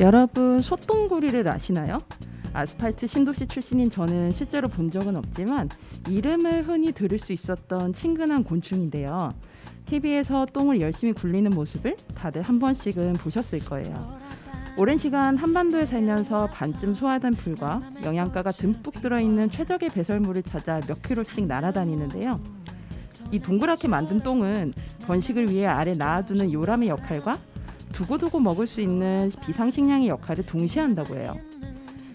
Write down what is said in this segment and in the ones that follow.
여러분 소똥구리를 아시나요? 아스팔트 신도시 출신인 저는 실제로 본 적은 없지만 이름을 흔히 들을 수 있었던 친근한 곤충인데요. TV에서 똥을 열심히 굴리는 모습을 다들 한 번씩은 보셨을 거예요. 오랜 시간 한반도에 살면서 반쯤 소화된 풀과 영양가가 듬뿍 들어있는 최적의 배설물을 찾아 몇 킬로씩 날아다니는데요. 이 동그랗게 만든 똥은 번식을 위해 아래 낳아두는 요람의 역할과 두고두고 먹을 수 있는 비상식량의 역할을 동시에 한다고 해요.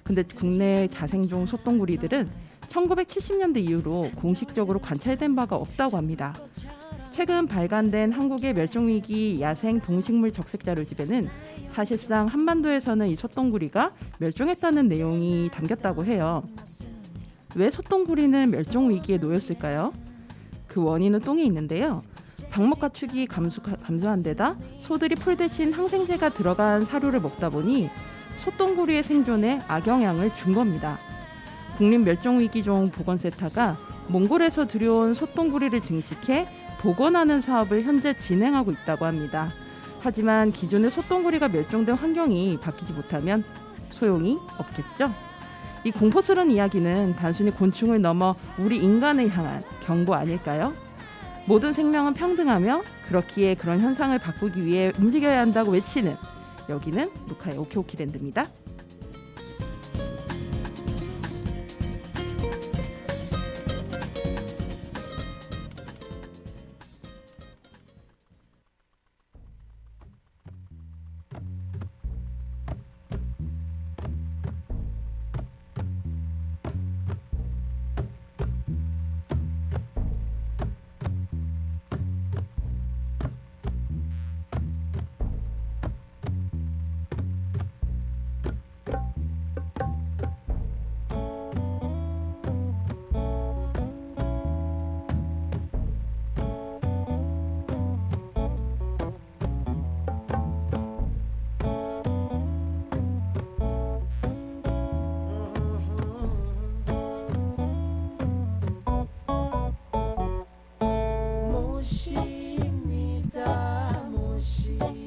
근데 국내 자생종 소똥구리들은 1970년대 이후로 공식적으로 관찰된 바가 없다고 합니다. 최근 발간된 한국의 멸종위기 야생 동식물 적색자료집에는 사실상 한반도에서는 이 소똥구리가 멸종했다는 내용이 담겼다고 해요. 왜 소똥구리는 멸종위기에 놓였을까요? 그 원인은 똥에 있는데요. 방목 가축이 감소한 데다 소들이 풀 대신 항생제가 들어간 사료를 먹다 보니 소똥구리의 생존에 악영향을 준 겁니다. 국립멸종위기종 보건센터가 몽골에서 들여온 소똥구리를 증식해 복원하는 사업을 현재 진행하고 있다고 합니다. 하지만 기존의 소똥구리가 멸종된 환경이 바뀌지 못하면 소용이 없겠죠. 이 공포스러운 이야기는 단순히 곤충을 넘어 우리 인간을 향한 경고 아닐까요? 모든 생명은 평등하며 그렇기에 그런 현상을 바꾸기 위해 움직여야 한다고 외치는 여기는 루카의 오키오키랜드입니다.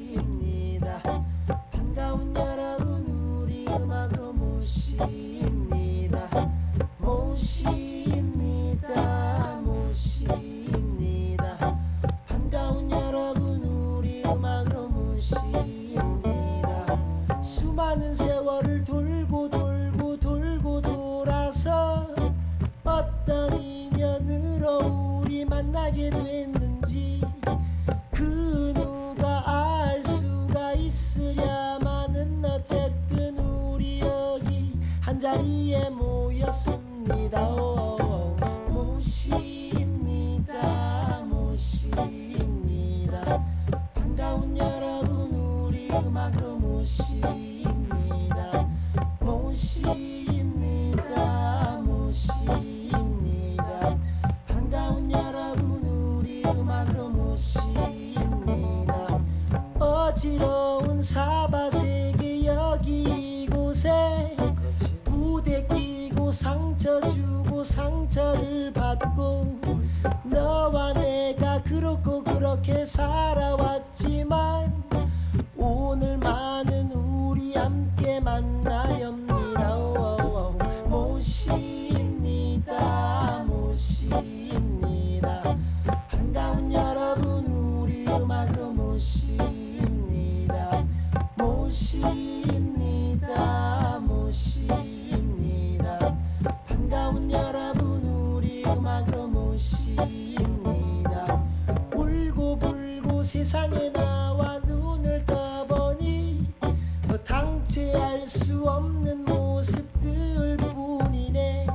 모십니다. 반가운 여러분 우리 음악으로 모십니다. 모십니다. 모십니다. 반가운 여러분 우리 음악으로 모십니다. 수많은 세월을 돌고 돌아서 어떤 인연으로 우리 만나게 됐는지 그 누가 알 수가 있으랴마는 어쨌든 우리 여기 한자리에 모였습니다. 모십니다. 모십니다. 반가운 여러분 우리 음악으로 모십니다. 모십니다. 모십니다. 반가운 여러분 우리 음악으로 모십니다. 어지러운 사바세계 여기 이곳에 부대 끼고 상처 주고 상처를 받고 너와 내가 그렇고 그렇게 살아왔지만 오늘만은 우리 함께 만나렵니다. 모십니다. 모십니다. 반가운 여러분 우리 음악으로 모십니다. 모십니다. 모십니다. 반가운 여러분 우리 음악으로 모십니다. 울고불고 세상에 나와 눈을 떠보니 당최할 수 없는 모습들 뿐이네.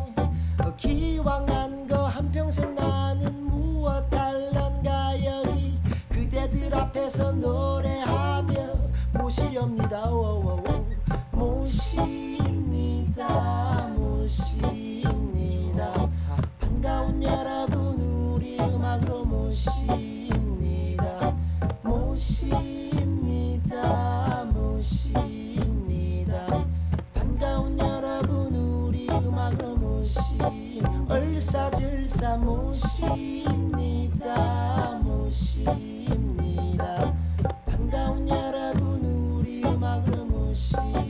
기왕 난 거 한평생 나는 무엇 달란가 여기 그대들 앞에서 노래하며 모시렵니다. 모십니다. 모십니다. 반가운 여러분 우리 음악으로 모십니다. 모십니다. 모십니다. 반가운 여러분 우리 음악으로 얼싸질싸 모십니다. 모십니다. 반가운 여러분 우리 음악으로 모십니다.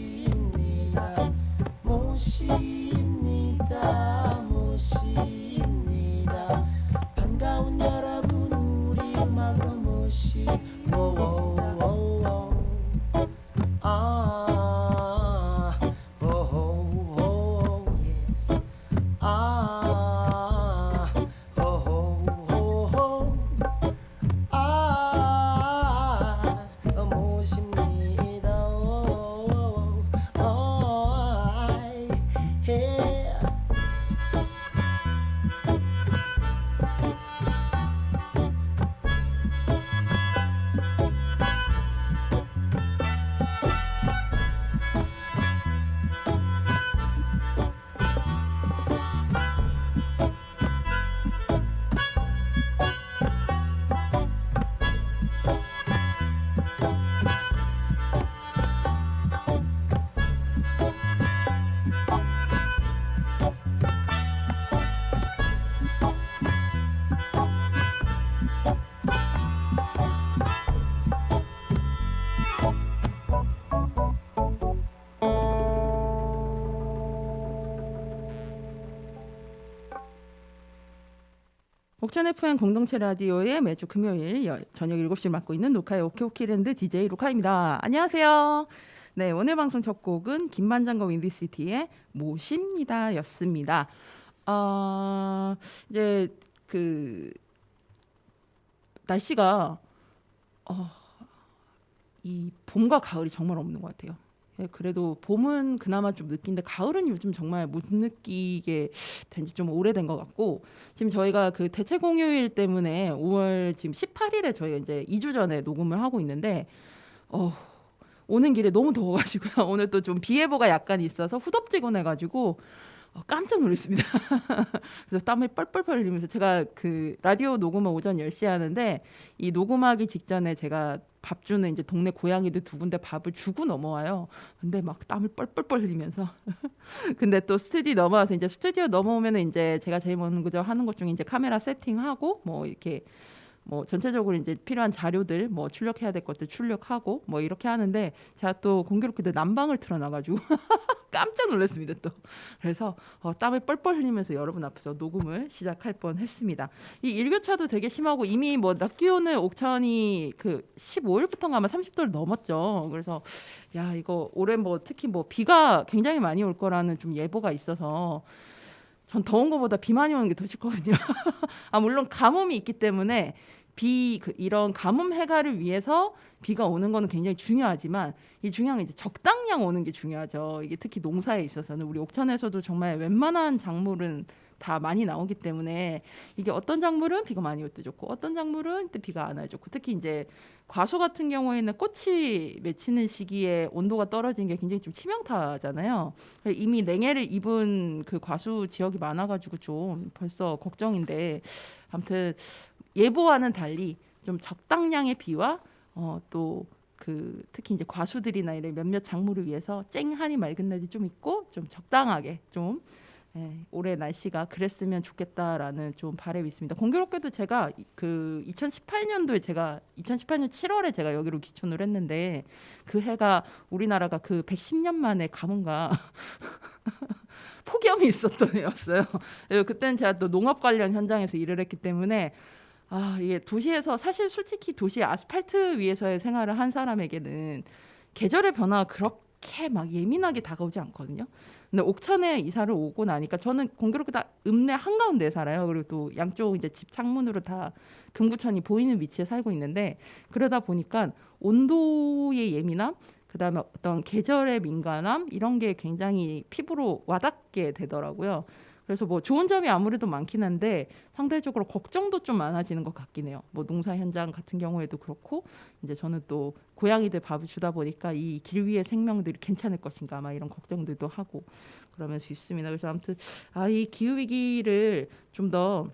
옥천 FM 공동체 라디오의 매주 금요일 저녁 7시를 맡고 있는 녹화의 오키오키랜드 DJ 루카입니다. 안녕하세요. 네, 오늘 방송 첫 곡은 김반장과 윈디시티의 모십니다 였습니다. 이제 그 날씨가 이 봄과 가을이 정말 없는 것 같아요. 예, 그래도 봄은 그나마 좀 느끼는데 가을은 요즘 정말 못 느끼게 된 지 좀 오래된 것 같고, 지금 저희가 그 대체 공휴일 때문에 5월 지금 18일에 저희가 이제 2주 전에 녹음을 하고 있는데 오는 길에 너무 더워가지고요. 오늘 또 좀 비 예보가 약간 있어서 후덥지근해가지고 깜짝 놀랐습니다. 그래서 땀을 뻘뻘 흘리면서, 제가 그 라디오 녹음을 오전 10시에 하는데 이 녹음하기 직전에 제가 밥 주는 이제 동네 고양이들 두 군데 밥을 주고 넘어와요. 근데 막 땀을 뻘뻘 흘리면서 근데 또 스튜디오 넘어와서, 이제 스튜디오 넘어오면은 이제 제가 제일 먼저 하는 것 중에 이제 카메라 세팅하고 뭐 이렇게 뭐 전체적으로 이제 필요한 자료들, 뭐 출력해야 될 것들 출력하고 뭐 이렇게 하는데, 제가 또 공교롭게도 난방을 틀어놔가지고 깜짝 놀랐습니다 또. 그래서 땀을 뻘뻘 흘리면서 여러분 앞에서 녹음을 시작할 뻔했습니다. 이 일교차도 되게 심하고, 이미 뭐 낮 기온을 옥천이 그 15일부터인가 아마 30도를 넘었죠. 그래서 야, 이거 올해 뭐 특히 뭐 비가 굉장히 많이 올 거라는 좀 예보가 있어서 전 더운 것보다 비 많이 오는 게 더 싫거든요. 물론 가뭄이 있기 때문에 이런 가뭄 해가를 위해서 비가 오는 거는 굉장히 중요하지만, 이 중요한 게 이제 적당량 오는 게 중요하죠. 이게 특히 농사에 있어서는 우리 옥천에서도 정말 웬만한 작물은 다 많이 나오기 때문에, 이게 어떤 작물은 비가 많이 올 때 좋고 어떤 작물은 또 비가 안 와요 좋고, 특히 이제 과수 같은 경우에는 꽃이 맺히는 시기에 온도가 떨어지는 게 굉장히 좀 치명타잖아요. 이미 냉해를 입은 그 과수 지역이 많아가지고 좀 벌써 걱정인데, 아무튼 예보와는 달리 좀 적당량의 비와 또 그 특히 이제 과수들이나 이런 몇몇 작물을 위해서 쨍하니 맑은 날이 좀 있고, 좀 적당하게 좀 올해 날씨가 그랬으면 좋겠다라는 좀 바람이 있습니다. 공교롭게도 제가 그 2018년도에 2018년 7월에 제가 여기로 기촌을 했는데, 그 해가 우리나라가 그 110년 만에 가뭄과 폭염이 있었던 해였어요. 그때는 제가 또 농업 관련 현장에서 일을 했기 때문에 이게 도시에서, 사실 솔직히 도시의 아스팔트 위에서의 생활을 한 사람에게는 계절의 변화가 그렇게 막 예민하게 다가오지 않거든요. 근데 옥천에 이사를 오고 나니까, 저는 공교롭게 다 읍내 한가운데에 살아요. 그리고 또 양쪽 이제 집 창문으로 다 금구천이 보이는 위치에 살고 있는데, 그러다 보니까 온도의 예민함, 그다음에 어떤 계절의 민감함, 이런 게 굉장히 피부로 와닿게 되더라고요. 그래서 뭐 좋은 점이 아무래도 많긴 한데 상대적으로 걱정도 좀 많아지는 것 같긴 해요. 뭐 농사 현장 같은 경우에도 그렇고, 이제 저는 또 고양이들 밥을 주다 보니까 이 길 위의 생명들이 괜찮을 것인가 막 이런 걱정들도 하고 그러면서 있습니다. 그래서 아무튼 이 기후 위기를 좀 더,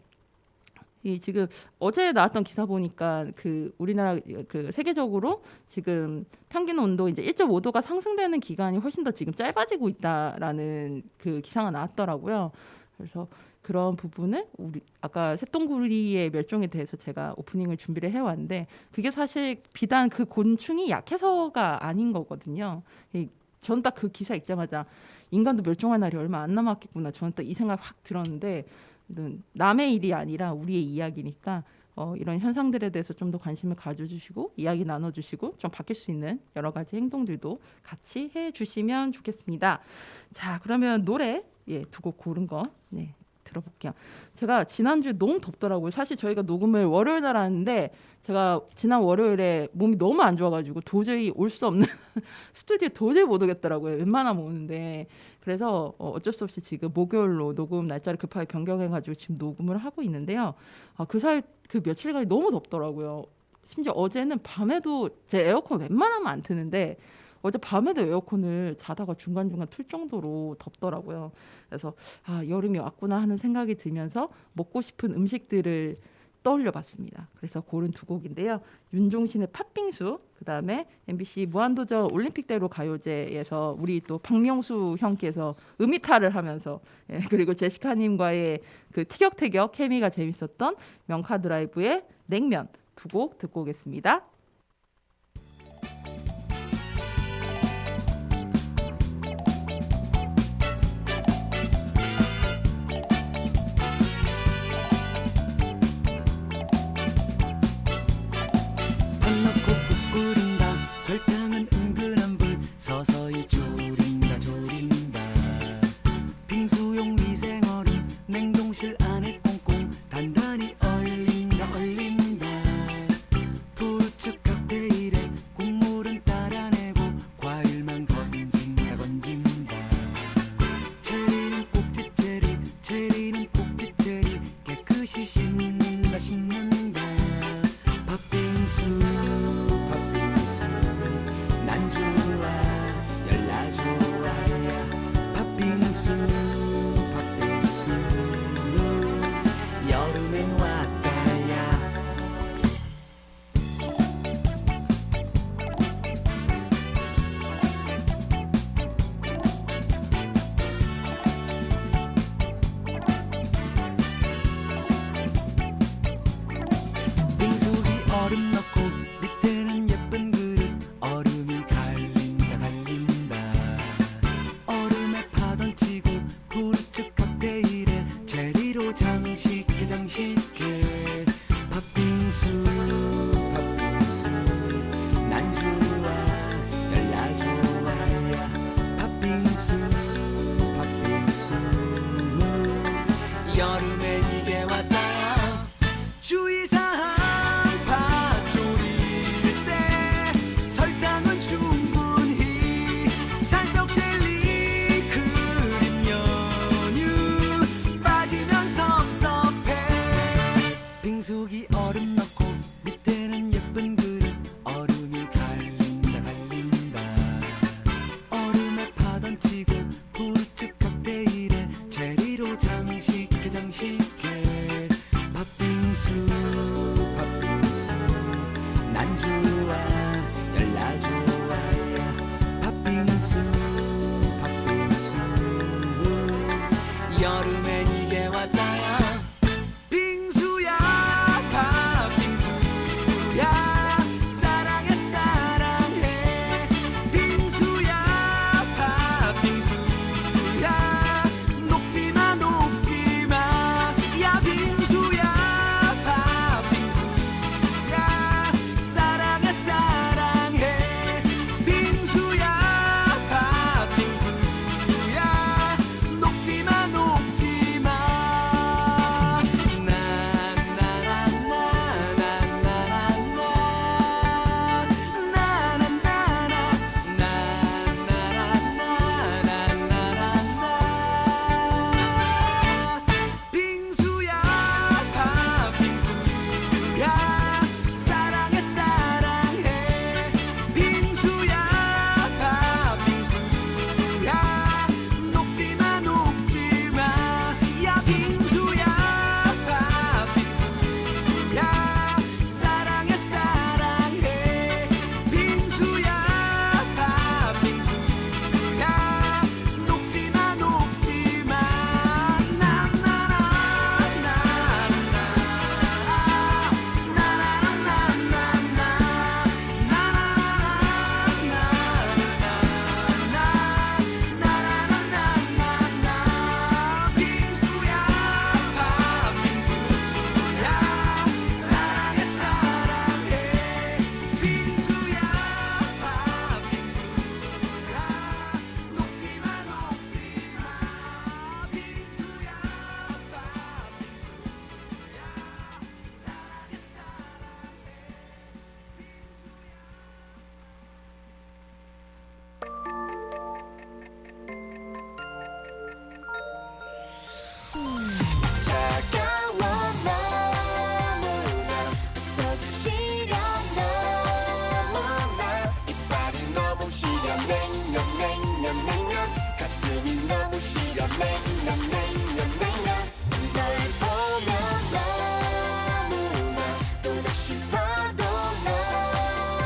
지금 어제 나왔던 기사 보니까 그 우리나라 그 세계적으로 지금 평균 온도 이제 1.5도가 상승되는 기간이 훨씬 더 지금 짧아지고 있다라는 그 기사가 나왔더라고요. 그래서 그런 부분을 우리 아까 새똥구리의 멸종에 대해서 제가 오프닝을 준비를 해왔는데, 그게 사실 비단 그 곤충이 약해서가 아닌 거거든요. 전 딱 그 기사 읽자마자 인간도 멸종할 날이 얼마 안 남았겠구나, 저는 딱 이 생각 확 들었는데, 남의 일이 아니라 우리의 이야기니까 이런 현상들에 대해서 좀 더 관심을 가져주시고 이야기 나눠주시고 좀 바뀔 수 있는 여러 가지 행동들도 같이 해주시면 좋겠습니다. 자, 그러면 노래 두 곡 고른 거 들어볼게요. 제가 지난주에 너무 덥더라고요. 사실 저희가 녹음을 월요일 날 하는데, 제가 지난 월요일에 몸이 너무 안 좋아가지고 도저히 올 수 없는 스튜디오에 도저히 못 오겠더라고요. 웬만하면 오는데. 그래서 어쩔 수 없이 지금 목요일로 녹음 날짜를 급하게 변경해가지고 지금 녹음을 하고 있는데요. 그 사이 그 며칠간이 너무 덥더라고요. 심지어 어제는 밤에도 제 에어컨 웬만하면 안 트는데 어제 밤에도 에어컨을 자다가 중간중간 틀 정도로 덥더라고요. 그래서 여름이 왔구나 하는 생각이 들면서 먹고 싶은 음식들을 떠올려 봤습니다. 그래서 고른 두 곡인데요. 윤종신의 팥빙수, 그다음에 MBC 무한도전 올림픽대로 가요제에서 우리 또 박명수 형께서 음이탈을 하면서 그리고 제시카님과의 그 티격태격 케미가 재밌었던 명카드라이브의 냉면 두 곡 듣고 오겠습니다. 서서히 졸인다 졸인다. 빙수용 위생얼음 냉동실 안에 꽁꽁 단단히 얼린다 얼린다. 푸르츠 칵테일에 국물은 따라내고 과일만 건진다 건진다. 체리는 꼭지 체리 체리는 꼭지 체리 깨끗이 씻는다 씻는다. 팥빙수 팥빙수 난 좋아 열나 좋아. 팥빙수 팥빙수 여름엔 왔다야. 빙수기 얼음 넣고 밑에는 예쁜 그릇 얼음이 갈린다 갈린다. 얼음에 파 던지고 푸르츠 칵테일에 체리로 장식해 장식해. 팥빙수 팥빙수 난 좋아 열나 좋아야. 팥빙수 팥빙수 여름엔 이게 왔다야. 주의사항 팥 졸일 때 설탕은 충분히. 찰떡 젤리 크림 연유 빠지면 섭섭해. 빙수기 얼음 넣고 밑에는 예쁜 그릇 얼음이 갈린다 갈린다. 얼음에 파 던지고 푸르츠 칵테일에 체리로 장식해 장식해. 팥빙수 팥빙수 난 좋아 열나 좋아야. 팥빙수 팥빙수 여름엔 이게 왔다야. 빙수야 팥빙수야 사랑해 사랑해. 빙수야 팥빙수야 녹지마 녹지마. 야 빙수야 팥빙수야 사랑해 사랑해. 빙수야 팥빙수야 녹지마 녹지마. 빙수야 팥빙수야 사랑해 사랑해. 빙수야 팥빙수야 녹지마 녹지마. 야 빙수야 팥빙수야 사랑해 사랑해. 빙수야 팥빙수야 녹지마 녹지마. 빙수야 팥빙수야 사랑해 사랑해. 빙수야 팥빙수야 녹지마 녹지마. 빙수야 팥빙수야 사랑해 차가워 너무나 서주시려 너무나. 이빨이 너무 시려 냉면 냉면 냉면. 가슴이 너무 시려 냉면 냉면 냉면. 널 보면 너무나 또다시 봐도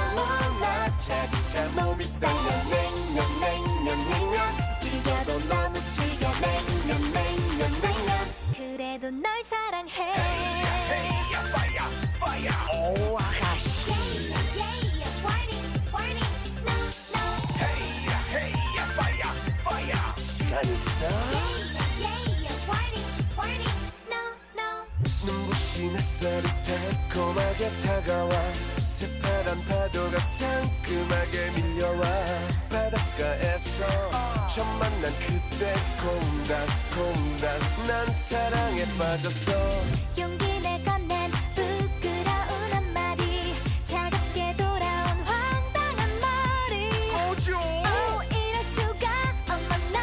너무나 차디차 몸이 떨려 냉면 냉면 냉면. 즐겨도 너무 즐겨 냉면 냉면 냉면. 그래도 널 사랑해. 오 아가씨. 시간 있어? 눈부신 햇살이 달콤하게 다가와. 새파란 파도가 상큼하게 밀려와. 바닷가 처음 만난 그때 콩닥콩닥 난 사랑에 빠졌어 용기 내 건넨 부끄러운 한마디 차갑게 돌아온 황당한 머리 오죠 오 이럴 수가 어머나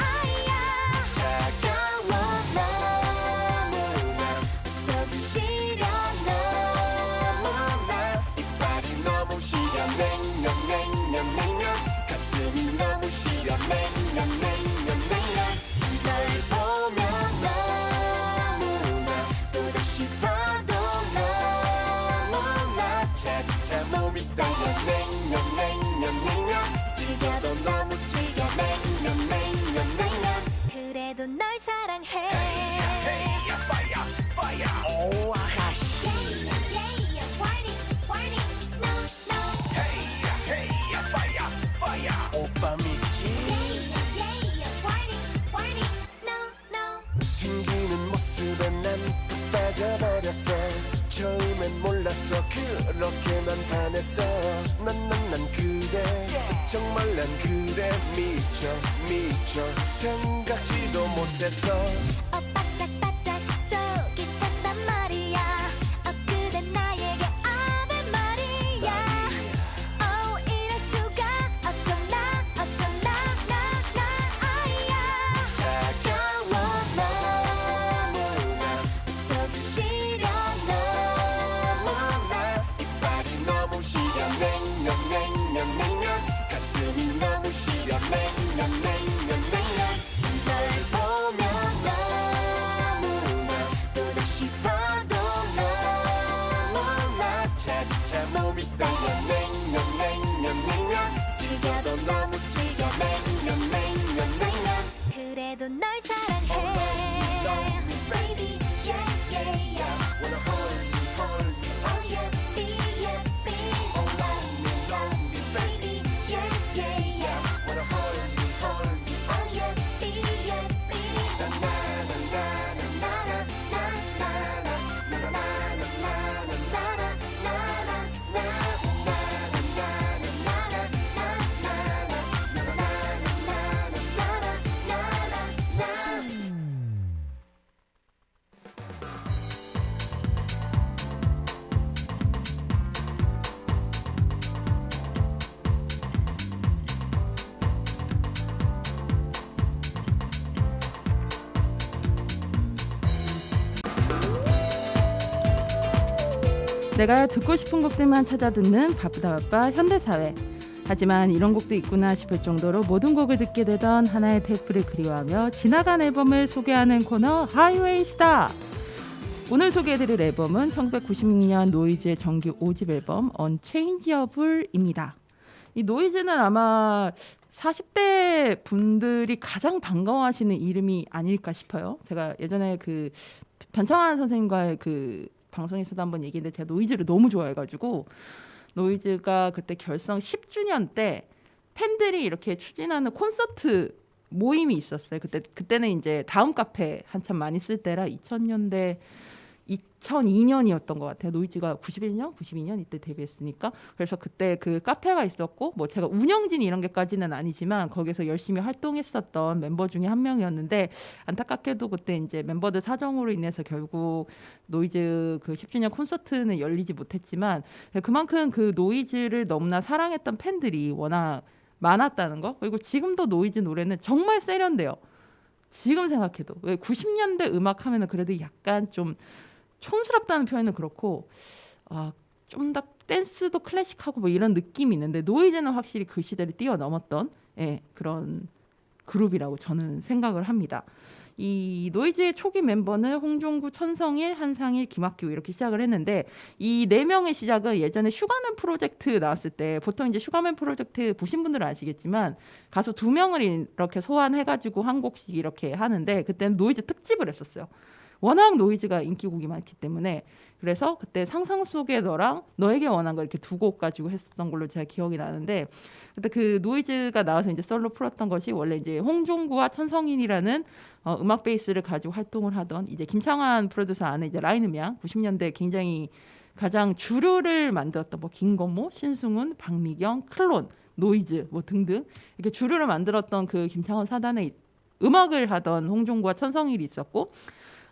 아야 차가워 너무나 서두시려 너무나 이빨이 너무 시려 냉면 가슴이 너무 시려 냉면 널 보면 너무나 보고 싶어도 너무나 차디차 몸이 떨려 냉면 즐겨도 너무 즐겨 냉면 그래도 널 사랑해 오 아가씨 오빠 믿지 튕기는 모습에 난 푹 빠져버렸어 처음엔 몰랐어 그렇게 난 반했어 난 그래 정말 난 그래 미쳐 생각지도 못했어 바짝바짝 속이 탔단 말이야 엊그대 나에게 아된 말이야 오 이럴 수가 어쩌나 아야 차가워 너무나 서두시려 너무나 이빨이 너무 시려 냉면 가슴이 너무 시려 냉면 널 보면 너무나 보고 싶어도 너무나 차디차 몸이 떨려 냉면 즐겨도 너무 즐겨 냉면 그래도 널 사랑해 Baby yeah Wanna hold me Oh yeah be love me Baby yeah Wanna hold me Oh yeah be 내가 듣고 싶은 곡들만 찾아 듣는 바쁘다 바빠 현대사회. 하지만 이런 곡도 있구나 싶을 정도로 모든 곡을 듣게 되던 하나의 테이프를 그리워하며 지나간 앨범을 소개하는 코너 하이웨이 스타. 오늘 소개해드릴 앨범은 1996년 노이즈의 정규 5집 앨범 Unchangeable입니다. 이 노이즈는 아마 40대 분들이 가장 반가워하시는 이름이 아닐까 싶어요. 제가 예전에 그 변창환 선생님과의 그 방송에서도 한번 얘기했는데 제가 노이즈를 너무 좋아해가지고 노이즈가 그때 결성 10주년 때 팬들이 이렇게 추진하는 콘서트 모임이 있었어요. 그때는 이제 다음 카페 한참 많이 쓸 때라 2000년대 2002년이었던 것 같아요. 노이즈가 91년, 92년 이때 데뷔했으니까. 그래서 그때 그 카페가 있었고 뭐 제가 운영진 이런 게까지는 아니지만 거기서 열심히 활동했었던 멤버 중에 한 명이었는데 안타깝게도 그때 이제 멤버들 사정으로 인해서 결국 노이즈 그 10주년 콘서트는 열리지 못했지만 그만큼 그 노이즈를 너무나 사랑했던 팬들이 워낙 많았다는 거. 그리고 지금도 노이즈 노래는 정말 세련돼요. 지금 생각해도 왜 90년대 음악 하면은 그래도 약간 좀 촌스럽다는 표현은 그렇고 좀 더 댄스도 클래식하고 뭐 이런 느낌이 있는데 노이즈는 확실히 그 시대를 뛰어넘었던 그런 그룹이라고 저는 생각을 합니다. 이 노이즈의 초기 멤버는 홍종구, 천성일, 한상일, 김학규 이렇게 시작을 했는데 이 네 명의 시작은 예전에 슈가맨 프로젝트 나왔을 때 보통 이제 슈가맨 프로젝트 보신 분들은 아시겠지만 가수 2명을 이렇게 소환해가지고 한 곡씩 이렇게 하는데 그때는 노이즈 특집을 했었어요. 워낙 노이즈가 인기곡이 많기 때문에 그래서 그때 상상 속의 너랑 너에게 원한 걸 이렇게 두 곡 가지고 했었던 걸로 제가 기억이 나는데 그때 그 노이즈가 나와서 이제 솔로 풀었던 것이 원래 이제 홍종구와 천성인이라는 음악 베이스를 가지고 활동을 하던 이제 김창완 프로듀서 안에 이제 라인음향 90년대 굉장히 가장 주류를 만들었던 뭐 김건모, 신승훈, 박미경, 클론 노이즈 뭐 등등 이렇게 주류를 만들었던 그 김창원 사단의 음악을 하던 홍종구와 천성일이 있었고,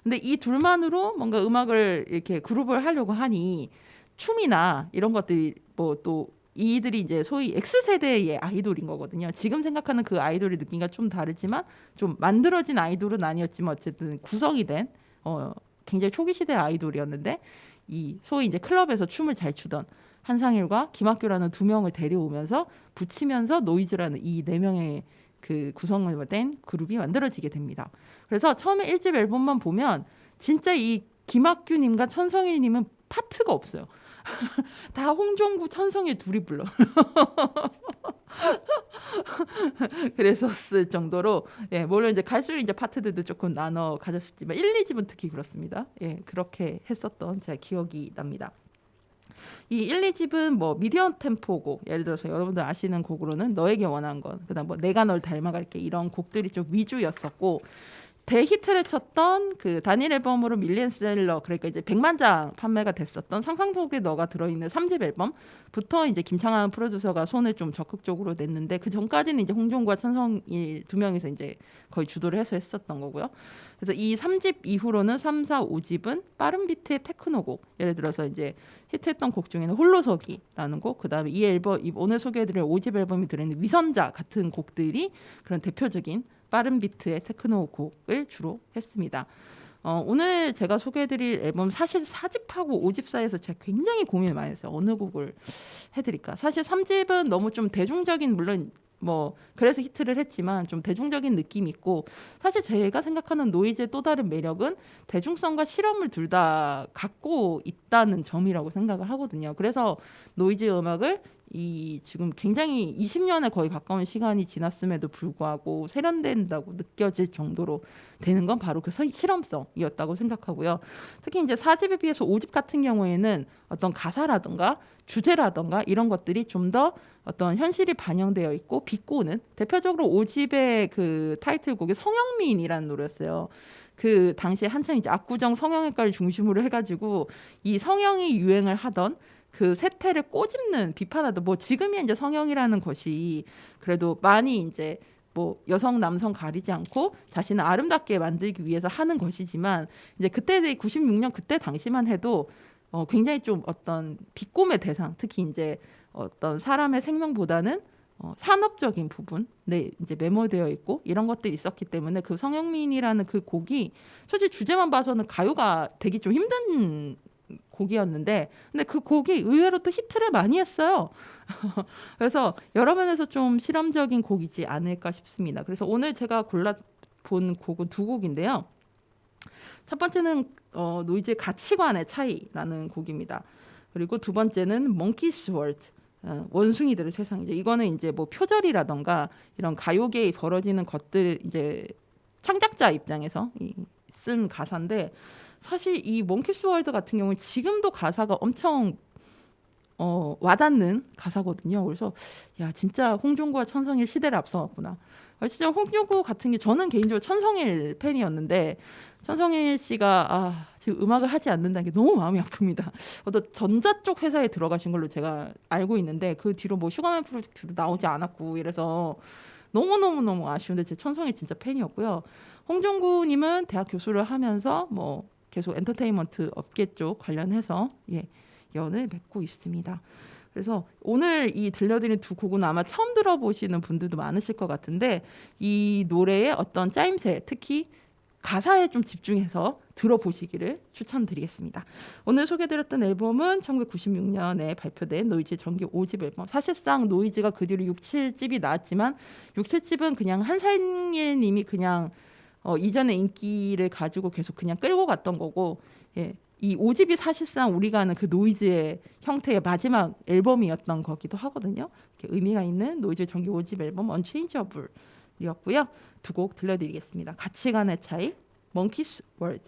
근데 이 둘만으로 뭔가 음악을 이렇게 그룹을 하려고 하니 춤이나 이런 것들이 뭐 또 이들이 이제 소위 X세대의 아이돌인 거거든요. 지금 생각하는 그 아이돌의 느낌과 좀 다르지만 좀 만들어진 아이돌은 아니었지만 어쨌든 구성이 된 굉장히 초기 시대 아이돌이었는데, 이 소위 이제 클럽에서 춤을 잘 추던 한상일과 김학규라는 두 명을 데려오면서 붙이면서 노이즈라는 이 네 명의 그 구성을 된 그룹이 만들어지게 됩니다. 그래서 처음에 1집 앨범만 보면 진짜 이 김학규님과 천성일님은 파트가 없어요. 다 홍종구, 천성일 둘이 불러. 그랬었을 정도로, 예, 물론 이제 갈수록 이제 파트들도 조금 나눠 가졌지만 1, 2집은 특히 그렇습니다. 예, 그렇게 했었던 제 기억이 납니다. 이 1, 2집은 뭐 미디엄 템포곡, 예를 들어서 여러분들 아시는 곡으로는 너에게 원한 건, 그다음 뭐 내가 널 닮아갈게, 이런 곡들이 좀 위주였었고, 대히트를 쳤던 그 단일 앨범으로 밀리언셀러, 그러니까 이제 100만 장 판매가 됐었던 상상 속에 너가 들어있는 3집 앨범부터 이제 김창완 프로듀서가 손을 좀 적극적으로 냈는데, 그 전까지는 이제 홍종구와 천성일 두 명이서 이제 거의 주도를 해서 했었던 거고요. 그래서 이 3집 이후로는 3, 4, 5집은 빠른 비트의 테크노곡, 예를 들어서 이제 히트했던 곡 중에는 홀로서기라는 곡, 그다음에 이 앨범, 오늘 소개해드릴 5집 앨범이 들어있는 위선자 같은 곡들이 그런 대표적인 빠른 비트의 테크노 곡을 주로 했습니다. 오늘 제가 소개해드릴 앨범 사실 4집하고 5집 사이에서 제가 굉장히 고민을 많이 했어요. 어느 곡을 해드릴까. 사실 3집은 너무 좀 대중적인, 물론 뭐 그래서 히트를 했지만 좀 대중적인 느낌이 있고, 사실 제가 생각하는 노이즈의 또 다른 매력은 대중성과 실험을 둘 다 갖고 있다는 점이라고 생각을 하거든요. 그래서 노이즈 음악을 이 지금 굉장히 20년에 거의 가까운 시간이 지났음에도 불구하고 세련된다고 느껴질 정도로 되는 건 바로 그 실험성이었다고 생각하고요. 특히 이제 4집에 비해서 5집 같은 경우에는 어떤 가사라든가 주제라든가 이런 것들이 좀 더 어떤 현실이 반영되어 있고 비꼬는, 대표적으로 5집의 그 타이틀곡이 성형미인이라는 노래였어요. 그 당시에 한참 이제 압구정 성형외과를 중심으로 해가지고 이 성형이 유행을 하던 그 세태를 꼬집는, 비판하던, 뭐 지금이 이제 성형이라는 것이 그래도 많이 이제 뭐 여성 남성 가리지 않고 자신을 아름답게 만들기 위해서 하는 것이지만, 이제 그때 96년 그때 당시만 해도 굉장히 좀 어떤 비꼼의 대상, 특히 이제 어떤 사람의 생명보다는 산업적인 부분에 이제 매몰되어 있고 이런 것들이 있었기 때문에 그 성형민이라는 그 곡이 솔직히 주제만 봐서는 가요가 되기 좀 힘든 곡이었는데, 근데 그 곡이 의외로 또 히트를 많이 했어요. 그래서 여러 면에서 좀 실험적인 곡이지 않을까 싶습니다. 그래서 오늘 제가 골라본 곡은 두 곡인데요. 첫 번째는 노이즈의 가치관의 차이라는 곡입니다. 그리고 두 번째는 몽키스 월드, 원숭이들의 세상이죠. 이거는 이제 뭐 표절이라던가 이런 가요계에 벌어지는 것들 이제 창작자 입장에서 쓴 가사인데, 사실 이 몽키스 월드 같은 경우는 지금도 가사가 엄청 와닿는 가사거든요. 그래서 야, 진짜 홍종구와 천성일 시대를 앞서갔구나. 진짜 홍종구 같은 게, 저는 개인적으로 천성일 팬이었는데 천성일 씨가 지금 음악을 하지 않는다는 게 너무 마음이 아픕니다. 어떤 전자 쪽 회사에 들어가신 걸로 제가 알고 있는데 그 뒤로 뭐 슈가맨 프로젝트도 나오지 않았고 이래서 너무 아쉬운데, 제 천성일 진짜 팬이었고요. 홍종구님은 대학 교수를 하면서 뭐 계속 엔터테인먼트 업계 쪽 관련해서 연을 맺고 있습니다. 그래서 오늘 이 들려드린 두 곡은 아마 처음 들어보시는 분들도 많으실 것 같은데, 이 노래의 어떤 짜임새, 특히 가사에 좀 집중해서 들어보시기를 추천드리겠습니다. 오늘 소개드렸던 앨범은 1996년에 발표된 노이즈 정규 5집 앨범. 사실상 노이즈가 그 뒤로 6, 7집이 나왔지만 6, 7집은 그냥 한상일 님이 그냥 이전의 인기를 가지고 계속 그냥 끌고 갔던 거고, 이 5집이 사실상 우리가 아는 그 노이즈의 형태의 마지막 앨범이었던 거기도 하거든요. 이렇게 의미가 있는 노이즈 정규 5집 앨범 언체인저블이었고요. 두 곡 들려드리겠습니다. 가치관의 차이, 몽키스 월드.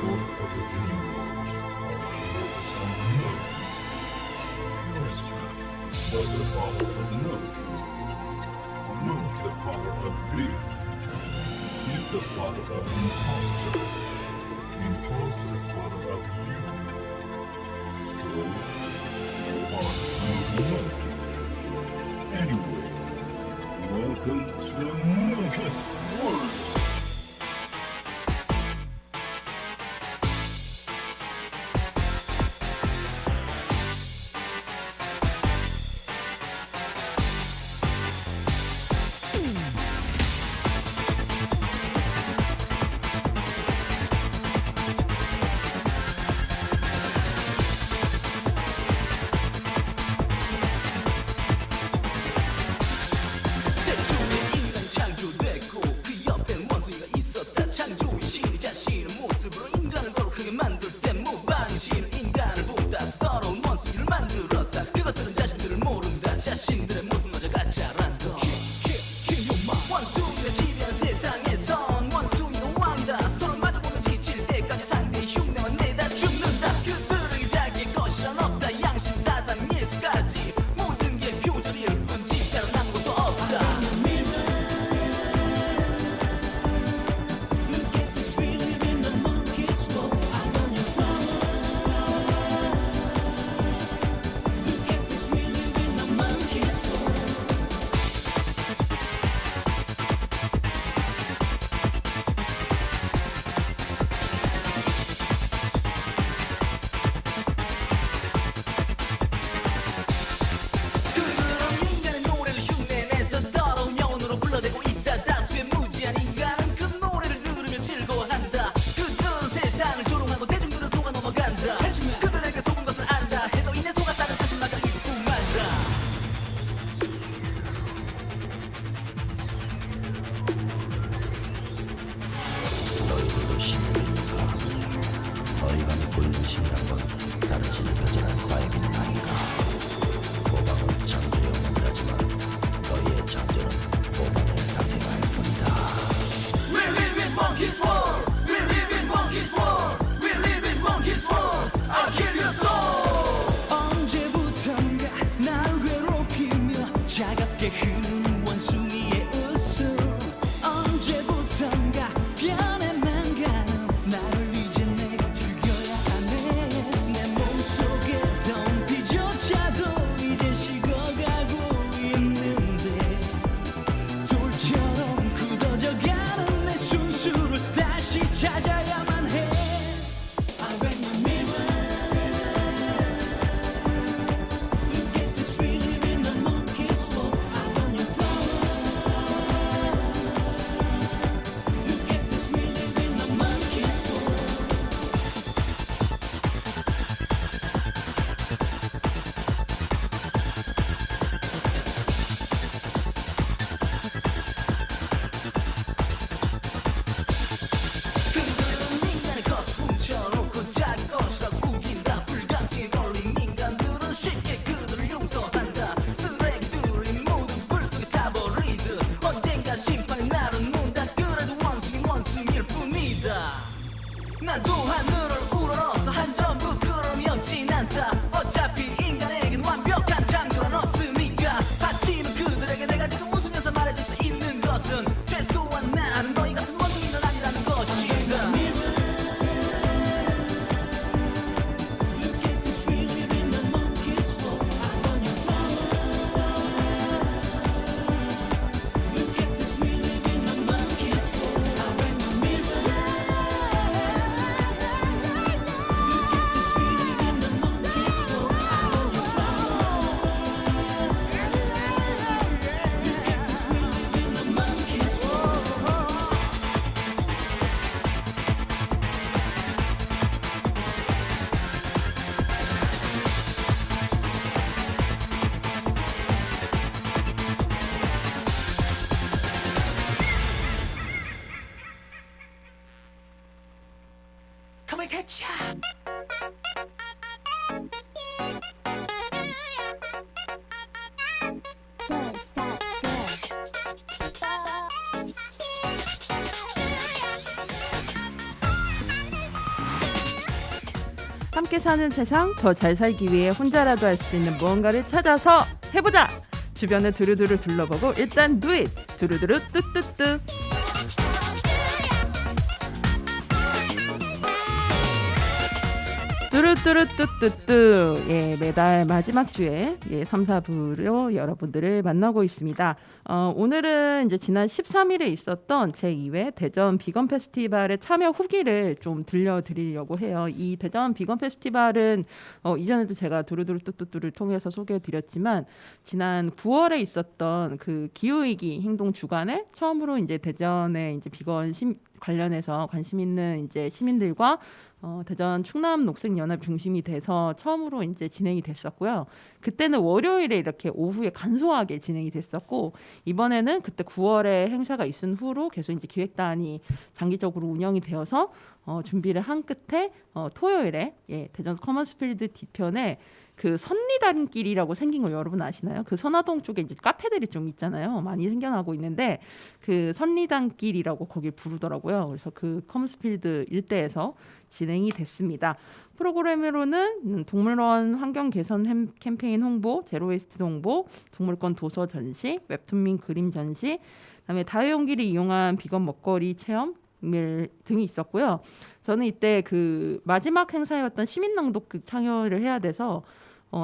of the dreamers of some monkey. Yours was the father of Monkey. Monkey the father of Beef. Beef the father of Imposter. Imposter the father of you. So, you are some monkey. Anyway, welcome to the monkey's world. 대충의 인간 창조됐고 그 옆엔 원숭이가 있었다. 창조의 신이 자신의 모습으로 인간을 거룩하게 만들 때 무반인 신은 인간을 보다 더러운 원숭이를 만들었다. 그것들은 자신들을 모른다. 자신들의 모습마저 가짜란다. 원숭이가 지배하는 세상에선 원숭이가 왕이다. 서로 마주보면 지칠 때까지 상대의 흉내만 내다 죽는다. 그들에게 자기의 것이란 없다. 양심, 사상, 예술까지 모든 게 표절일 뿐 진짜로 아무것도 없다. 그들은 인간의 노래를 흉내내서 더러운 영혼으로 불러대고 있다. 다수의 무지한 인간은 그 노래를 들으며 즐거워한다. 그들은 세상을 조롱하고 대중들은 속아 넘어간다. 그들에게 속은 것을 안다 해도 이내 속았다는 사실마저 잊고 만다. 너희들도 신들입니까? 너희가 믿고 있는 신이란 건 다른 신을 표절한 사이비는 아닌가? 모방은 창조의 영혼이라지만 너희의 창조는 모방의 사생활 뿐이다. We live in monkey's world. We live in monkey's world. We live in monkey's world. I'll kill your soul. 언제부턴가 날 괴롭히며 차갑게 흐르는 원숭이의 웃음. 언제부턴가 변해만 가는 나를 이제 내가 죽여야 하네. 내 몸속에 덩피조차도 이제 식어가고 있는데 돌처럼 굳어져가는 내 순수를 다시 찾아야만 해. I read my mirror. Look at this, we live in a monkey's world. I want your power. Look at this, we live in a monkey's world. 그들은 인간의 것을 훔쳐놓고 자기 것이라고 우긴다. 불감증에 걸린 인간들은 쉽게 그들을 용서한다. 쓰레기들이 모두 불 속에 타버리듯 언젠가 심판의 날은 온다. 그래도 원숭이는 원숭이일 뿐이다. 난 또 하늘을 우러러서 한 점 부끄러움이 없진 않다. 어차피 인간에겐 완벽한 창조는 없으니까. 하지만 그들에게 내가 지금 웃으면서 말해줄 수 있는 것은 최소한 나는 너희 같은 원숭이는 아니라는 것이다. Look at this, we live in a monkey's world. I want your power. Look at this, we live in a monkey's world. I wear my mirror. Look at this, we live in a monkey's world. I want your power. Look at this, we live in a monkey's world. Come and catch ya. Don't stop there. 함께 사는 세상 더 잘 살기 위해 혼자라도 할 수 있는 무언가를 찾아서 해보자. 주변을 두루두루 둘러보고 일단 do it. 두루두루 뚜뚜뚜. 뚜루뚜루뚜뚜뚜. 예, 매달 마지막 주에 3, 4부로 여러분들을 만나고 있습니다. 오늘은 이제 지난 13일에 있었던 제2회 대전 비건 페스티벌의 참여 후기를 좀 들려드리려고 해요. 이 대전 비건 페스티벌은 이전에도 제가 두루두루뚜뚜뚜를 통해서 소개해드렸지만 지난 9월에 있었던 그 기후위기 행동 주간에 처음으로 이제 대전에 이제 비건 관련해서 관심 있는 이제 시민들과 대전 충남 녹색연합 중심이 돼서 처음으로 이제 진행이 됐었고요. 그때는 월요일에 이렇게 오후에 간소하게 진행이 됐었고 이번에는 그때 9월에 행사가 있은 후로 계속 이제 기획단이 장기적으로 운영이 되어서 준비를 한 끝에 토요일에 대전 커먼스필드 뒤편에 그 선리단길이라고 생긴 거 여러분 아시나요? 그 선화동 쪽에 이제 카페들이 좀 있잖아요. 많이 생겨나고 있는데 그 선리단길이라고 거길 부르더라고요. 그래서 그 커먼스필드 일대에서 진행이 됐습니다. 프로그램으로는 동물원 환경 개선 캠페인 홍보, 제로웨이스트 홍보, 동물권 도서 전시, 웹툰 및 그림 전시, 그다음에 다회용기를 이용한 비건 먹거리 체험 등이 있었고요. 저는 이때 그 마지막 행사였던 시민낭독극 참여를 해야 돼서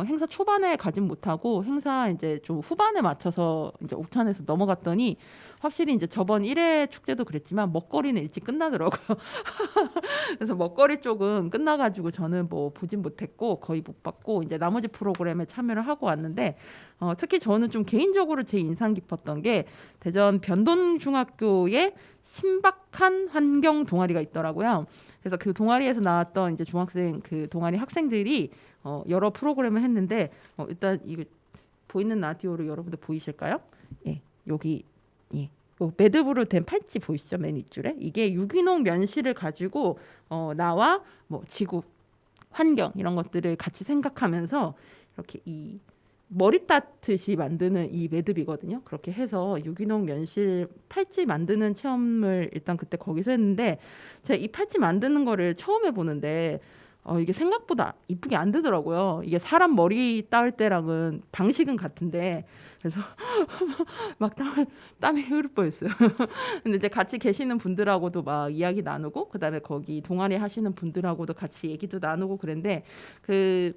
행사 초반에 가진 못하고 행사 이제 좀 후반에 맞춰서 이제 옥천에서 넘어갔더니 확실히 이제 저번 1회 축제도 그랬지만 먹거리는 일찍 끝나더라고요. 그래서 먹거리 쪽은 끝나가지고 저는 뭐 보진 못했고 거의 못 봤고 이제 나머지 프로그램에 참여를 하고 왔는데 특히 저는 좀 개인적으로 제 인상 깊었던 게 대전 변돈중학교에 신박한 환경 동아리가 있더라고요. 그래서 그 동아리에서 나왔던 이제 중학생 그 동아리 학생들이 여러 프로그램을 했는데 일단 이거 보이는 라디오로 여러분들 보이실까요? 예, 여기 매듭으로 된 팔찌 보이시죠? 맨 윗줄에 이게 유기농 면실을 가지고 나와 뭐 지구, 환경 이런 것들을 같이 생각하면서 이렇게 이 머리 따듯이 만드는 이 매듭이거든요. 그렇게 해서 유기농 면실 팔찌 만드는 체험을 일단 그때 거기서 했는데 제가 이 팔찌 만드는 거를 처음 해보는데 이게 생각보다 이쁘게 안 되더라고요. 이게 사람 머리 따을 때랑은 방식은 같은데 그래서 막 땀이 흐를 뻔했어요. 근데 이제 같이 계시는 분들하고도 막 이야기 나누고 그다음에 거기 동아리 하시는 분들하고도 같이 얘기도 나누고 그랬는데 그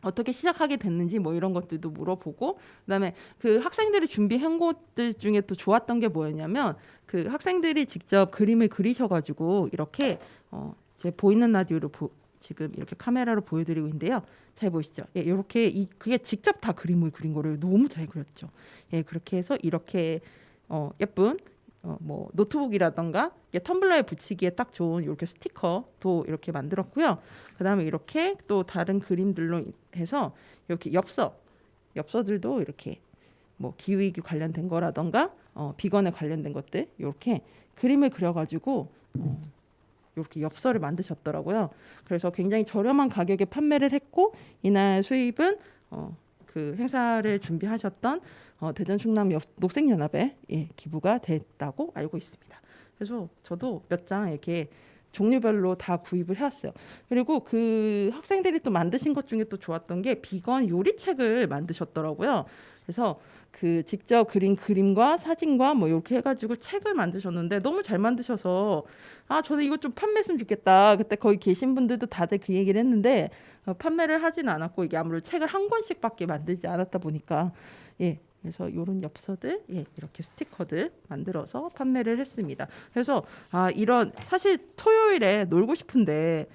어떻게 시작하게 됐는지 뭐 이런 것들도 물어보고 그다음에 그 학생들이 준비한 것들 중에 또 좋았던 게 뭐였냐면 그 학생들이 직접 그림을 그리셔가지고 이렇게 제 보이는 라디오로 지금 이렇게 카메라로 보여드리고 있는데요. 잘 보이시죠? 예, 이렇게 그게 직접 다 그림을 그린 거를 너무 잘 그렸죠. 예, 그렇게 해서 이렇게 예쁜 뭐 노트북이라던가 텀블러에 붙이기에 딱 좋은 이렇게 스티커도 이렇게 만들었고요. 그다음에 이렇게 또 다른 그림들로 해서 이렇게 엽서들도 이렇게 뭐 기후위기 관련된 거라던가 비건에 관련된 것들 이렇게 그림을 그려가지고 이렇게 엽서를 만드셨더라고요. 그래서 굉장히 저렴한 가격에 판매를 했고 이날 수입은 그 행사를 준비하셨던 대전 충남 녹색연합에 기부가 됐다고 알고 있습니다. 그래서 저도 몇 장 이렇게 종류별로 다 구입을 해왔어요. 그리고 그 학생들이 또 만드신 것 중에 또 좋았던 게 비건 요리책을 만드셨더라고요. 그래서 그 직접 그린 그림과 사진과 뭐 이렇게 해가지고 책을 만드셨는데 너무 잘 만드셔서 저는 이거 좀 판매했으면 좋겠다. 그때 거기 계신 분들도 다들 그 얘기를 했는데 판매를 하진 않았고 이게 아무래도 책을 한 권씩밖에 만들지 않았다 보니까 그래서 이런 엽서들 이렇게 스티커들 만들어서 판매를 했습니다. 그래서 이런 사실 토요일에 놀고 싶은데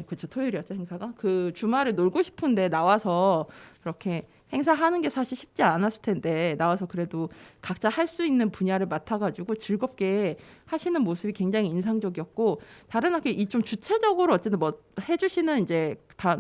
그렇죠. 토요일이었죠 행사가. 그 주말에 놀고 싶은데 나와서 그렇게 행사하는 게 사실 쉽지 않았을 텐데 나와서 그래도 각자 할 수 있는 분야를 맡아가지고 즐겁게 하시는 모습이 굉장히 인상적이었고 다른 학교 이 좀 주체적으로 어쨌든 뭐 해주시는 이제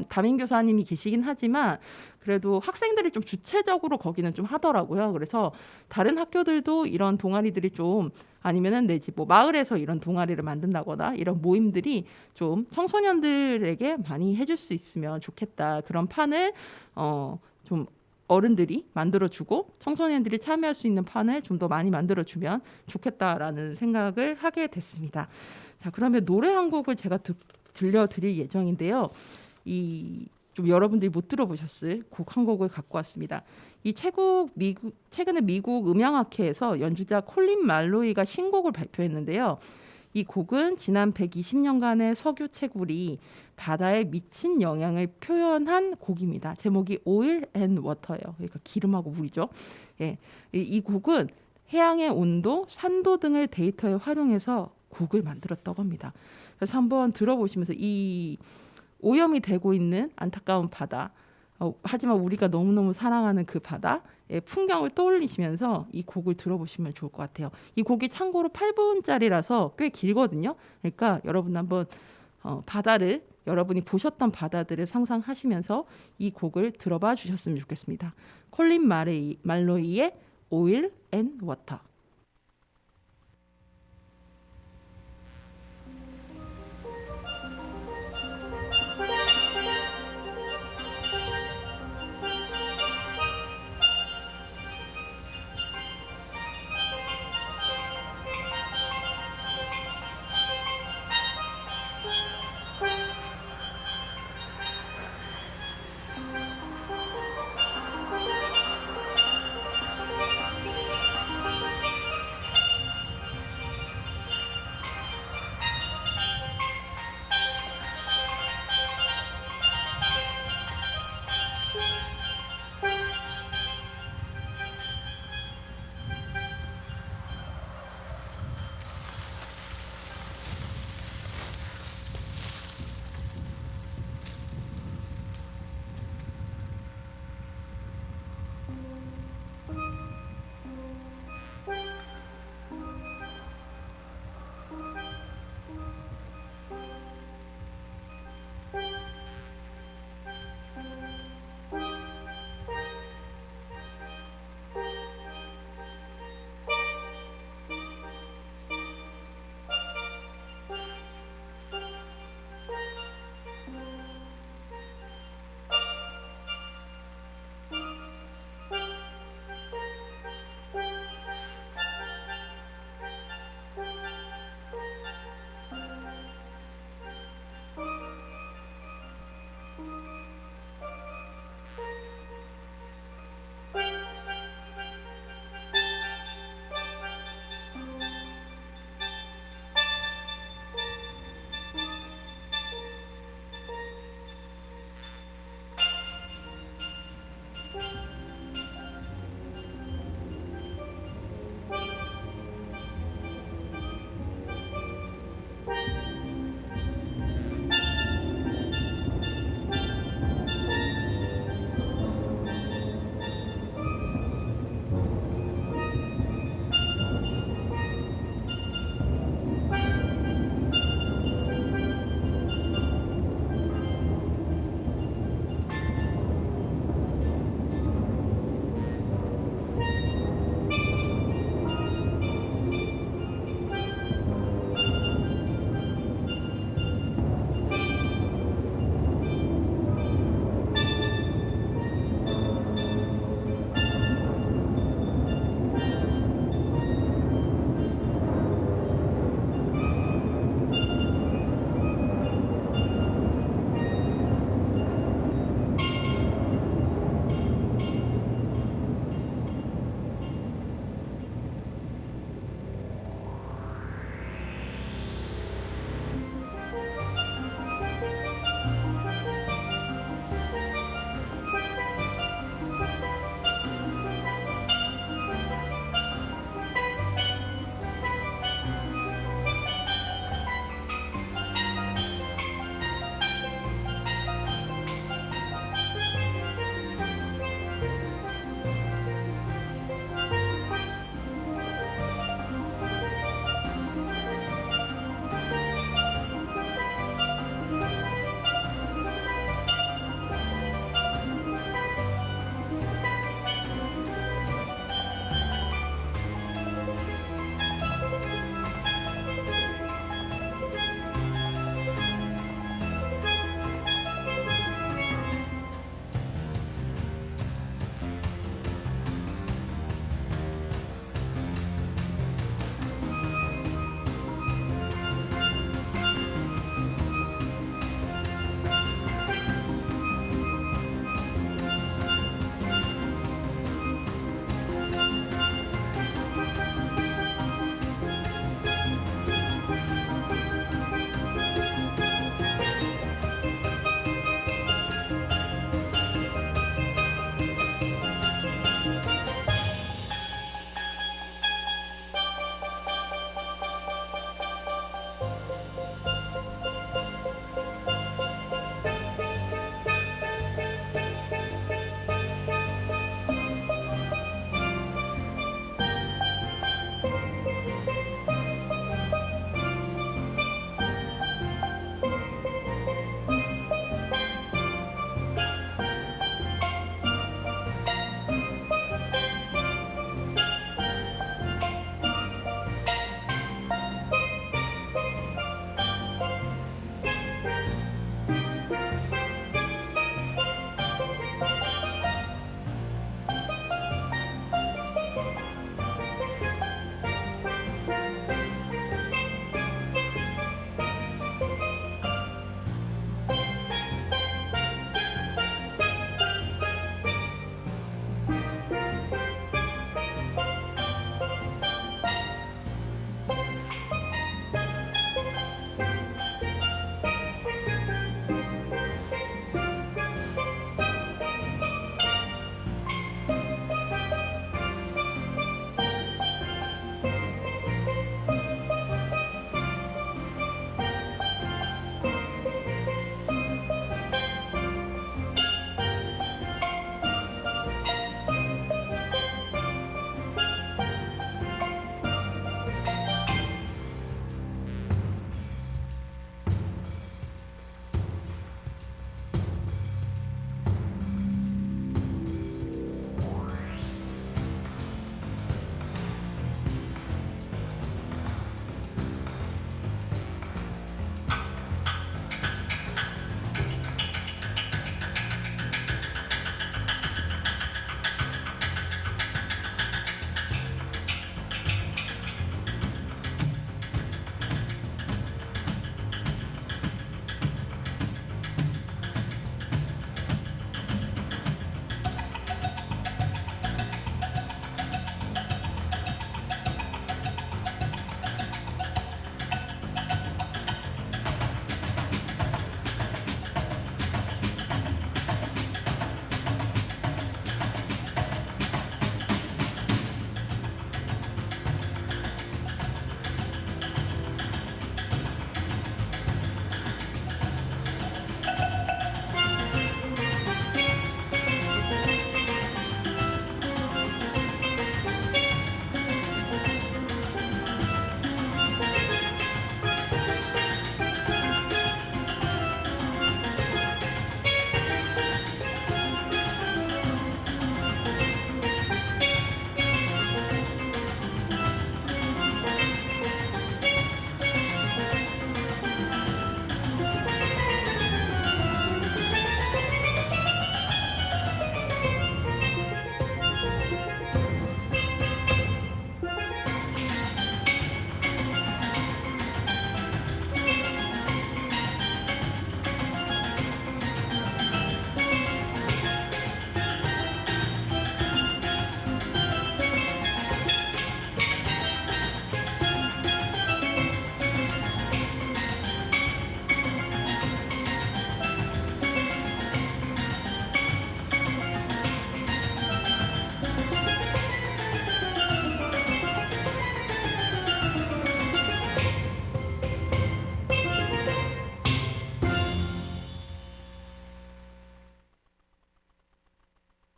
담임 교사님이 계시긴 하지만 그래도 학생들이 좀 주체적으로 거기는 좀 하더라고요. 그래서 다른 학교들도 이런 동아리들이 좀 아니면은 내지 뭐 마을에서 이런 동아리를 만든다거나 이런 모임들이 좀 청소년들에게 많이 해줄 수 있으면 좋겠다. 그런 판을 좀 어른들이 만들어주고 청소년들이 참여할 수 있는 판을 좀 더 많이 만들어주면 좋겠다라는 생각을 하게 됐습니다. 자, 그러면 노래 한 곡을 제가 들려드릴 예정인데요. 좀 여러분들이 못 들어보셨을 곡 한 곡을 갖고 왔습니다. 이 최근에 미국 음향학회에서 연주자 콜린 말로이가 신곡을 발표했는데요. 이 곡은 지난 120년간의 석유 채굴이 바다에 미친 영향을 표현한 곡입니다. 제목이 Oil and Water예요. 그러니까 기름하고 물이죠. 예, 이 곡은 해양의 온도, 산도 등을 데이터에 활용해서 곡을 만들었다고 합니다. 그래서 한번 들어보시면서 이 오염이 되고 있는 안타까운 바다, 하지만 우리가 너무너무 사랑하는 그 바다의 풍경을 떠올리시면서 이 곡을 들어보시면 좋을 것 같아요. 이 곡이 참고로 8분짜리라서 꽤 길거든요. 그러니까 여러분 한번 바다를, 여러분이 보셨던 바다들을 상상하시면서 이 곡을 들어봐 주셨으면 좋겠습니다. 콜린 말로이의 Oil and Water.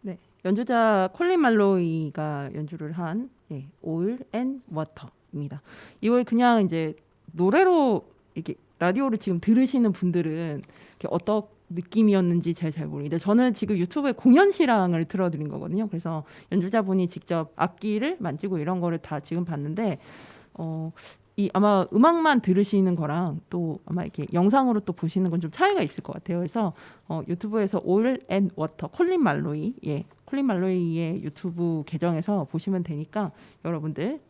네, 연주자 콜린 말로이가 연주를 한 Oil and Water입니다. 이걸 그냥 이제 노래로 이렇게 라디오를 지금 들으시는 분들은 이렇게 어떤 느낌이었는지 잘 모르겠는데 저는 지금 유튜브에 공연 실황을 틀어드린 거거든요. 그래서 연주자분이 직접 악기를 만지고 이런 거를 다 지금 봤는데 이 아마 음악만 들으시는 거랑 또 아마 이렇게 영상으로 또 보시는 건 좀 차이가 있을 것 같아요. 그래서 유튜브에서 Oil and Water 콜린 말로이의 유튜브 계정에서 보시면 되니까 여러분들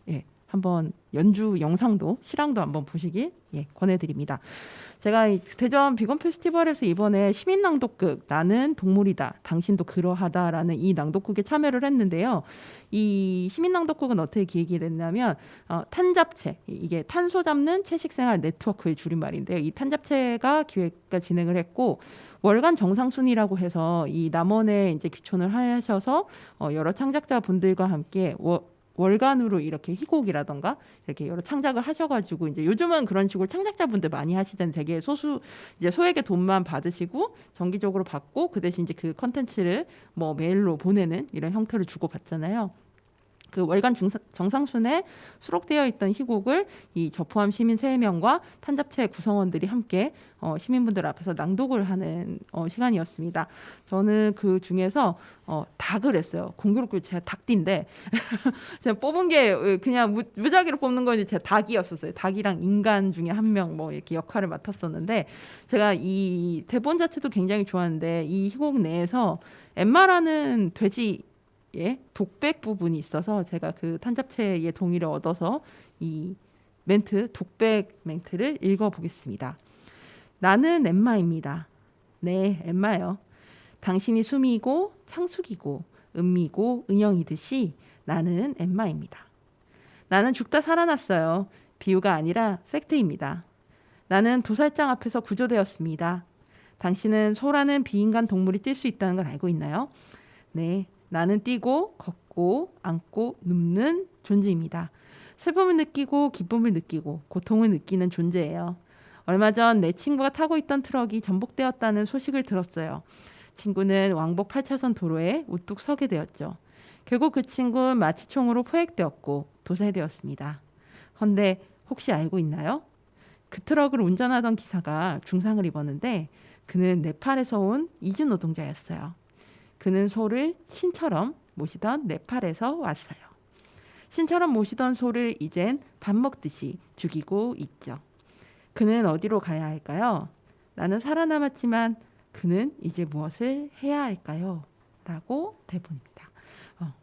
한번 연주 영상도 실황도 한번 보시길 권해드립니다. 제가 이 대전 비건 페스티벌에서 이번에 시민 낭독극 나는 동물이다 당신도 그러하다라는 이 낭독극에 참여를 했는데요. 이 시민 낭독극은 어떻게 기획이 됐냐면 탄잡체, 이게 탄소 잡는 채식생활 네트워크의 줄임말인데요. 이 탄잡체가 기획과 진행을 했고 월간 정상순이라고 해서 이 남원에 이제 귀촌을 하셔서 여러 창작자 분들과 함께 월간으로 이렇게 희곡이라던가 이렇게 여러 창작을 하셔가지고 이제 요즘은 그런 식으로 창작자분들 많이 하시잖아요. 되게 이제 소액의 돈만 받으시고 정기적으로 받고 그 대신 이제 그 컨텐츠를 뭐 메일로 보내는 이런 형태를 주고 받잖아요. 그 월간 정상순에 수록되어 있던 희곡을 이 저 포함 시민 3명과 탄잡체 구성원들이 함께 시민분들 앞에서 낭독을 하는 시간이었습니다. 저는 그 중에서 닭을 했어요. 공교롭게 제가 닭띠인데 제가 뽑은 게 그냥 무작위로 뽑는 건 제가 닭이었었어요. 닭이랑 인간 중에 한 명 뭐 이렇게 역할을 맡았었는데 제가 이 대본 자체도 굉장히 좋았는데 이 희곡 내에서 엠마라는 돼지 독백 부분이 있어서 제가 그 탄잡체의 동의를 얻어서 이 독백 멘트를 읽어보겠습니다. 나는 엠마입니다. 네, 엠마요. 당신이 숨이고 창숙이고 은미고 은영이듯이 나는 엠마입니다. 나는 죽다 살아났어요. 비유가 아니라 팩트입니다. 나는 도살장 앞에서 구조되었습니다. 당신은 소라는 비인간 동물이 뛸 수 있다는 걸 알고 있나요? 네. 나는 뛰고 걷고 앉고 눕는 존재입니다. 슬픔을 느끼고 기쁨을 느끼고 고통을 느끼는 존재예요. 얼마 전 내 친구가 타고 있던 트럭이 전복되었다는 소식을 들었어요. 친구는 왕복 8차선 도로에 우뚝 서게 되었죠. 결국 그 친구는 마취총으로 포획되었고 도살되었습니다. 헌데 혹시 알고 있나요? 그 트럭을 운전하던 기사가 중상을 입었는데 그는 네팔에서 온 이주 노동자였어요. 그는 소를 신처럼 모시던 네팔에서 왔어요. 신처럼 모시던 소를 이젠 밥 먹듯이 죽이고 있죠. 그는 어디로 가야 할까요? 나는 살아남았지만 그는 이제 무엇을 해야 할까요? 라고 대본입니다.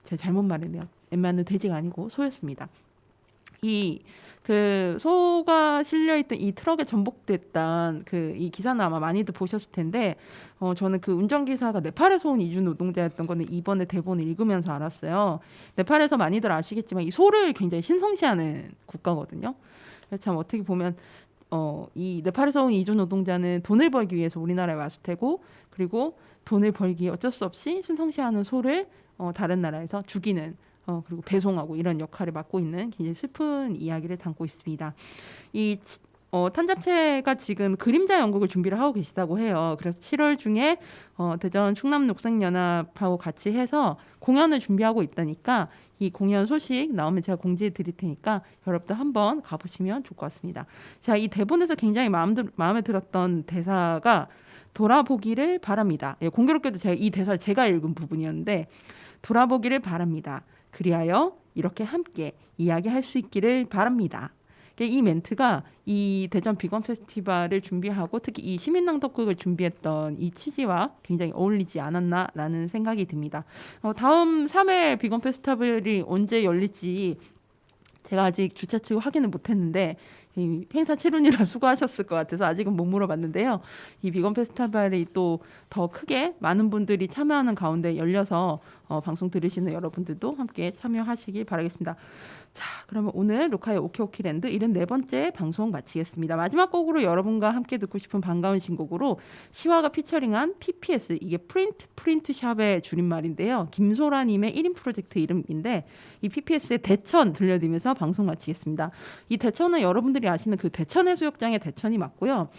제가 잘못 말했네요. 엠마는 돼지가 아니고 소였습니다. 그 소가 실려있던 이 트럭에 전복됐던 이 기사는 아마 많이들 보셨을 텐데 저는 그 운전기사가 네팔에서 온 이주 노동자였던 거는 이번에 대본을 읽으면서 알았어요. 네팔에서 많이들 아시겠지만 이 소를 굉장히 신성시하는 국가거든요. 참 어떻게 보면 이 네팔에서 온 이주 노동자는 돈을 벌기 위해서 우리나라에 왔을 테고 그리고 돈을 벌기 어쩔 수 없이 신성시하는 소를 다른 나라에서 죽이는 그리고 배송하고 이런 역할을 맡고 있는 굉장히 슬픈 이야기를 담고 있습니다. 이 탄잡체가 지금 그림자 연극을 준비를 하고 계시다고 해요. 그래서 7월 중에 대전 충남 녹색연합하고 같이 해서 공연을 준비하고 있다니까 이 공연 소식 나오면 제가 공지해 드릴 테니까 여러분들 한번 가보시면 좋을 것 같습니다. 제가 이 대본에서 굉장히 마음에 들었던 대사가 돌아보기를 바랍니다. 공교롭게도 제가 이 대사를 제가 읽은 부분이었는데 돌아보기를 바랍니다. 그리하여 이렇게 함께 이야기할 수 있기를 바랍니다. 이 멘트가 이 대전 비건 페스티벌을 준비하고 특히 이 시민낭독극을 준비했던 이 취지와 굉장히 어울리지 않았나라는 생각이 듭니다. 다음 3회 비건 페스티벌이 언제 열릴지 제가 아직 주최 측 확인을 못했는데 이 행사 치르느라 수고하셨을 것 같아서 아직은 못 물어봤는데요. 이 비건 페스티벌이 또 더 크게 많은 분들이 참여하는 가운데 열려서 방송 들으시는 여러분들도 함께 참여하시길 바라겠습니다. 자, 그러면 오늘 로카의 오케오키랜드 74번째 방송 마치겠습니다. 마지막 곡으로 여러분과 함께 듣고 싶은 반가운 신곡으로 시화가 피처링한 PPS, 이게 프린트샵의 줄임말인데요. 김소라님의 1인 프로젝트 이름인데 이 PPS의 대천 들려드리면서 방송 마치겠습니다. 이 대천은 여러분들이 아시는 그 대천해수욕장의 대천이 맞고요.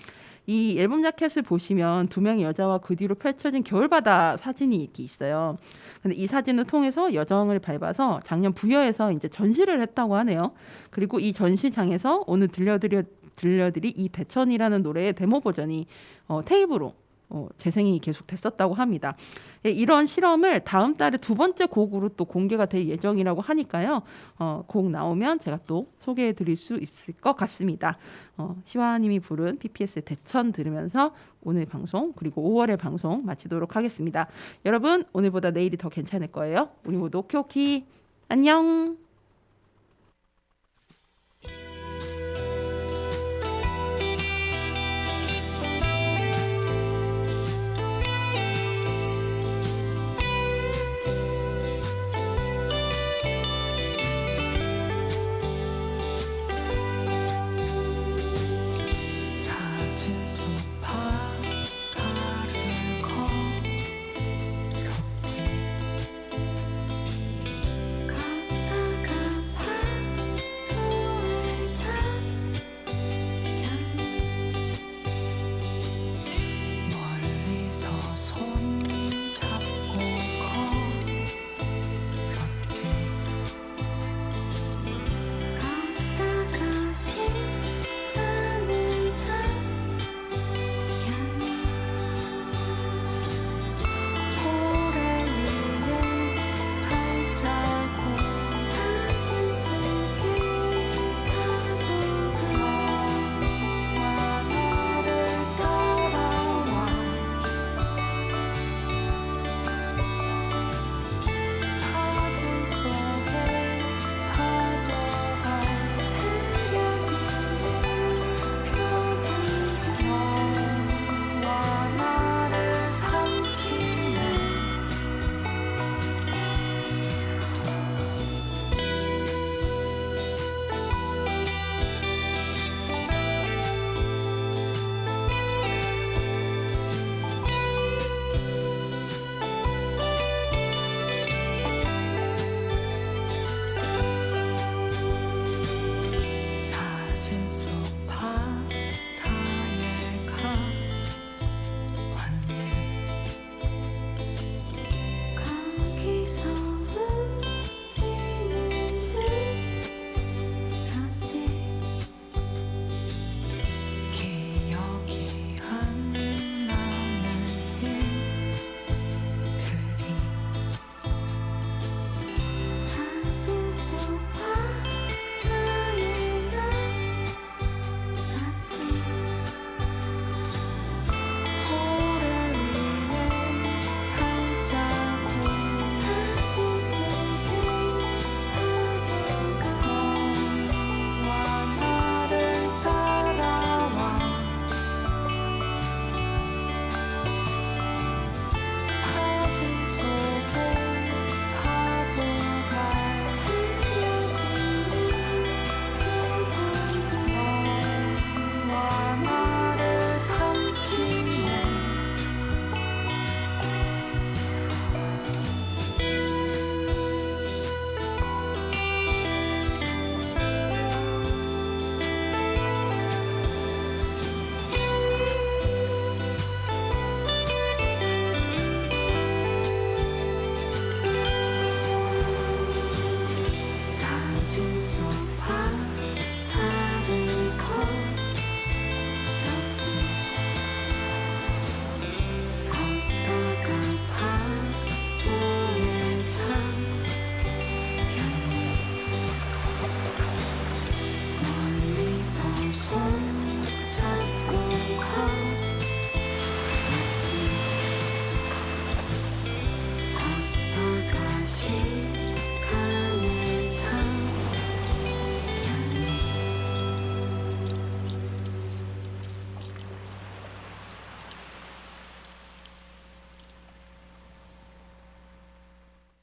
이 앨범 자켓을 보시면 두 명의 여자와 그 뒤로 펼쳐진 겨울바다 사진이 이렇게 있어요. 근데 이 사진을 통해서 여정을 밟아서 작년 부여에서 이제 전시를 했다고 하네요. 그리고 이 전시장에서 오늘 들려드릴 이 대천이라는 노래의 데모 버전이 테이프로 재생이 계속 됐었다고 합니다. 예, 이런 실험을 다음 달에 두 번째 곡으로 또 공개가 될 예정이라고 하니까요. 곡 나오면 제가 또 소개해 드릴 수 있을 것 같습니다. 시화님이 부른 PPS의 대천 들으면서 오늘 방송 그리고 5월의 방송 마치도록 하겠습니다. 여러분 오늘보다 내일이 더 괜찮을 거예요. 우리 모두 오키오키 안녕.